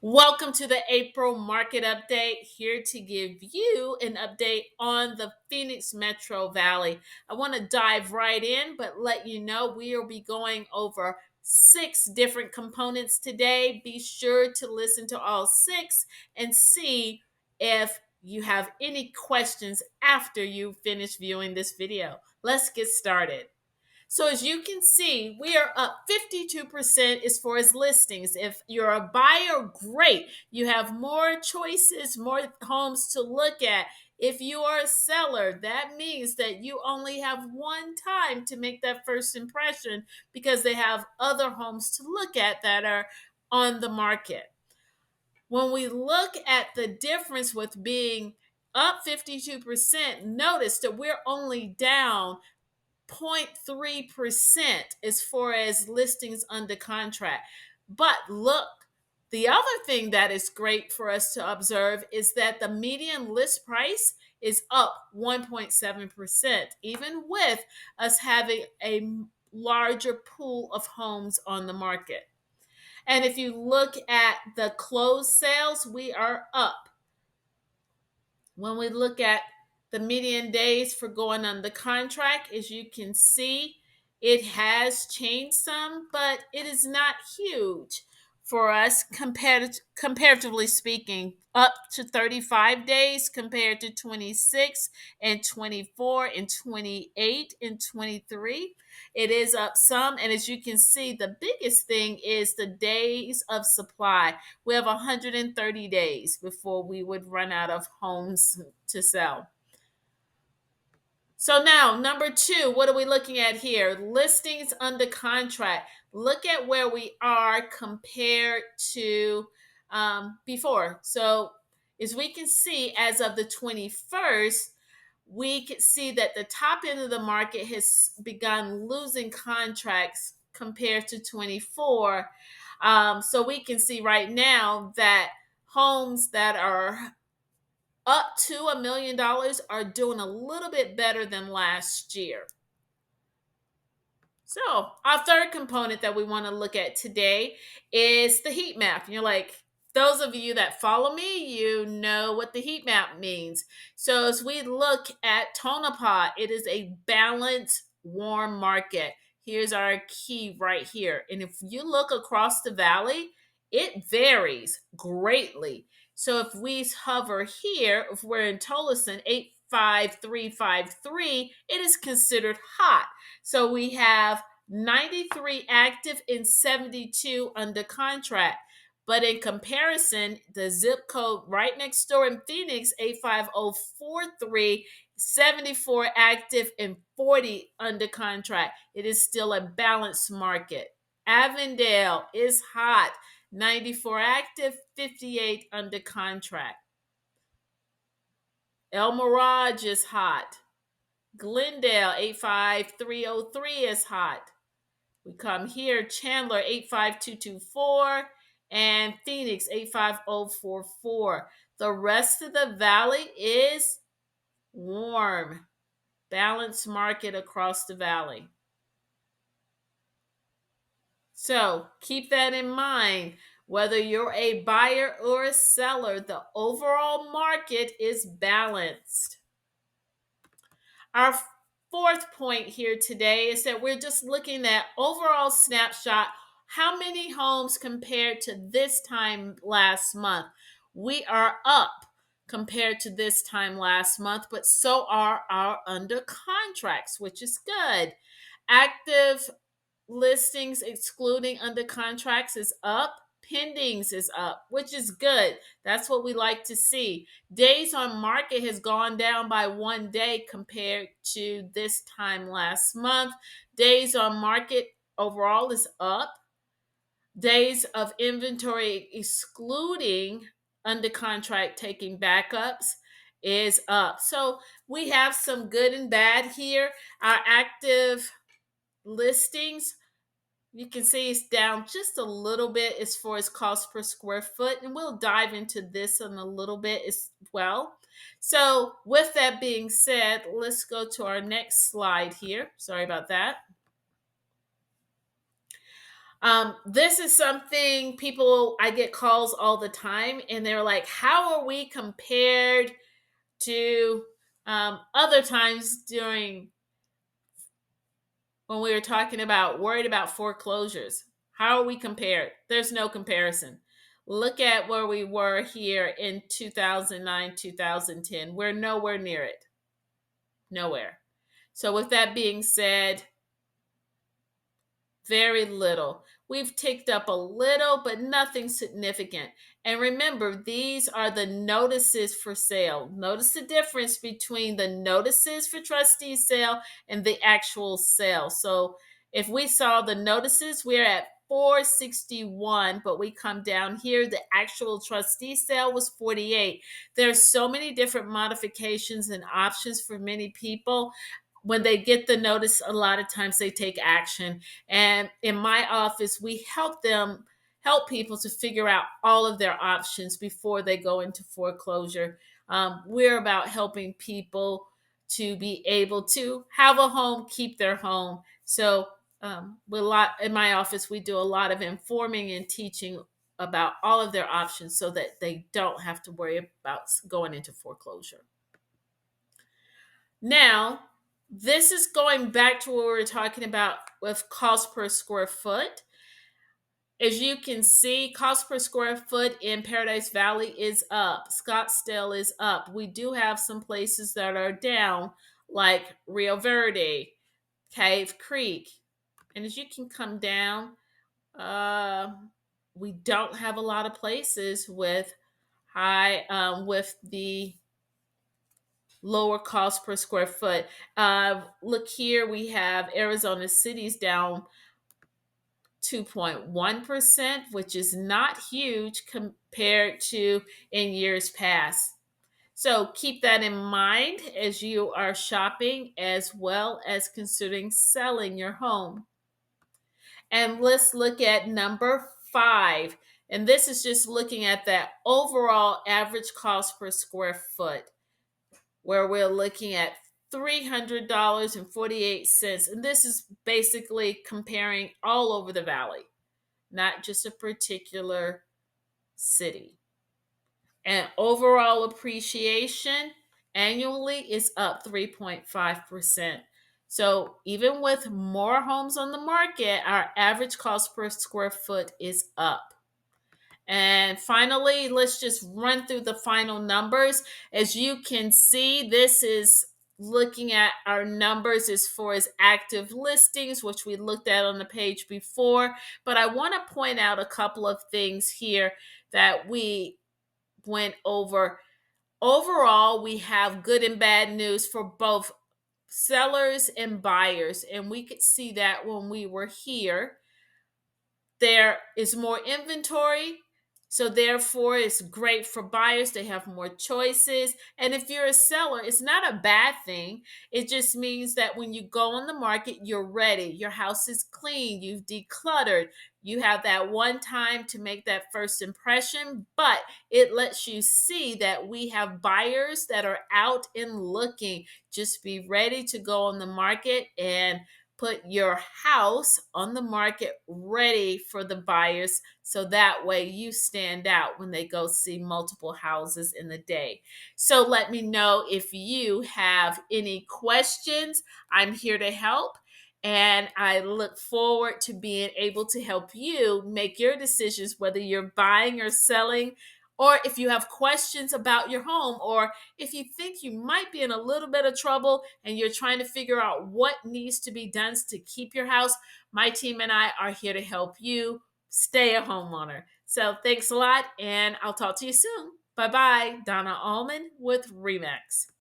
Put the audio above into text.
Welcome to the April market update. Here to give you an update on the Phoenix Metro Valley. I want to dive right in, but let you know we will be going over 6 different components today. Be sure to listen to all 6 and see if you have any questions after you finish viewing this video. Let's get started. So as you can see, we are up 52% as far as listings. If you're a buyer, great. You have more choices, more homes to look at. If you are a seller, that means that you only have one time to make that first impression because they have other homes to look at that are on the market. When we look at the difference with being up 52%, notice that we're only down 0.3% as far as listings under contract. But look, the other thing that is great for us to observe is that the median list price is up 1.7%, even with us having a larger pool of homes on the market. And if you look at the closed sales, we are up. When we look at the median days for going under contract, as you can see, it has changed some, but it is not huge for us comparatively speaking, up to 35 days compared to 26 and 24 and 28 and 23. It is up some, and as you can see, the biggest thing is the days of supply. We have 130 days before we would run out of homes to sell. So now, number 2, what are we looking at here? Listings under contract. Look at where we are compared to before. So as we can see, as of the 21st, we can see that the top end of the market has begun losing contracts compared to 24. So we can see right now that homes that are up to $1 million are doing a little bit better than last year. So, our third component that we want to look at today is the heat map. You're like, those of you that follow me, you know what the heat map means. So, as we look at Tonopah, it is a balanced, warm market. Here's our key right here. And if you look across the valley, it varies greatly. So, if we hover here, if we're in Tolleson, 85353, it is considered hot. So we have 93 active and 72 under contract. But in comparison, the zip code right next door in Phoenix, 85043, 74 active and 40 under contract. It is still a balanced market. Avondale is hot, 94 active, 58 under contract. El Mirage is hot. Glendale 85303 is hot. We come here, Chandler 85224 and Phoenix 85044. The rest of the valley is warm. Balanced market across the valley. So keep that in mind. Whether you're a buyer or a seller, the overall market is balanced. Our fourth point here today is that we're just looking at overall snapshot. How many homes compared to this time last month? We are up compared to this time last month, but so are our under contracts, which is good. Active listings excluding under contracts is up. Pendings is up, which is good. That's what we like to see. Days on market has gone down by 1 day compared to this time last month. Days on market overall is up. Days of inventory excluding under contract taking backups is up. So we have some good and bad here. Our active listings, you can see it's down just a little bit as far as cost per square foot, and we'll dive into this in a little bit as well. So with that being said, let's go to our next slide here. Sorry about that. This is something I get calls all the time, and they're like, how are we compared to other times during when we were talking about worried about foreclosures? How are we compared? There's no comparison. Look at where we were here in 2009, 2010. We're nowhere near it. Nowhere. So, with that being said, very little. We've ticked up a little, but nothing significant. And remember, these are the notices for sale. Notice the difference between the notices for trustee sale and the actual sale. So if we saw the notices, we're at 461, but we come down here, the actual trustee sale was 48. There's so many different modifications and options for many people. When they get the notice, a lot of times they take action. And in my office, we help people to figure out all of their options before they go into foreclosure. We're about helping people to be able to have a home, keep their home. So in my office, we do a lot of informing and teaching about all of their options so that they don't have to worry about going into foreclosure. Now, this is going back to what we were talking about with cost per square foot. As you can see, cost per square foot in Paradise Valley is up. Scottsdale is up. We do have some places that are down, like Rio Verde, Cave Creek. And as you can come down, we don't have a lot of places with the lower cost per square foot. Look here, we have Arizona City's down 2.1%, which is not huge compared to in years past. So keep that in mind as you are shopping as well as considering selling your home. And let's look at number 5. And this is just looking at that overall average cost per square foot, where we're looking at $300.48. And this is basically comparing all over the valley, not just a particular city. And overall appreciation annually is up 3.5%. So even with more homes on the market, our average cost per square foot is up. And finally, let's just run through the final numbers. As you can see, this is looking at our numbers as far as active listings, which we looked at on the page before. But I want to point out a couple of things here that we went over. Overall, we have good and bad news for both sellers and buyers. And we could see that when we were here. There is more inventory, so therefore it's great for buyers. They have more choices. And if you're a seller, it's not a bad thing. It just means that when you go on the market, you're ready. Your house is clean. You've decluttered. You have that one time to make that first impression, but it lets you see that we have buyers that are out and looking. Just be ready to go on the market and put your house on the market ready for the buyers, so that way you stand out when they go see multiple houses in the day. So let me know if you have any questions. I'm here to help, and I look forward to being able to help you make your decisions, whether you're buying or selling, or if you have questions about your home, or if you think you might be in a little bit of trouble and you're trying to figure out what needs to be done to keep your house. My team and I are here to help you stay a homeowner. So thanks a lot, and I'll talk to you soon. Bye-bye. Donna Allman with RE/MAX.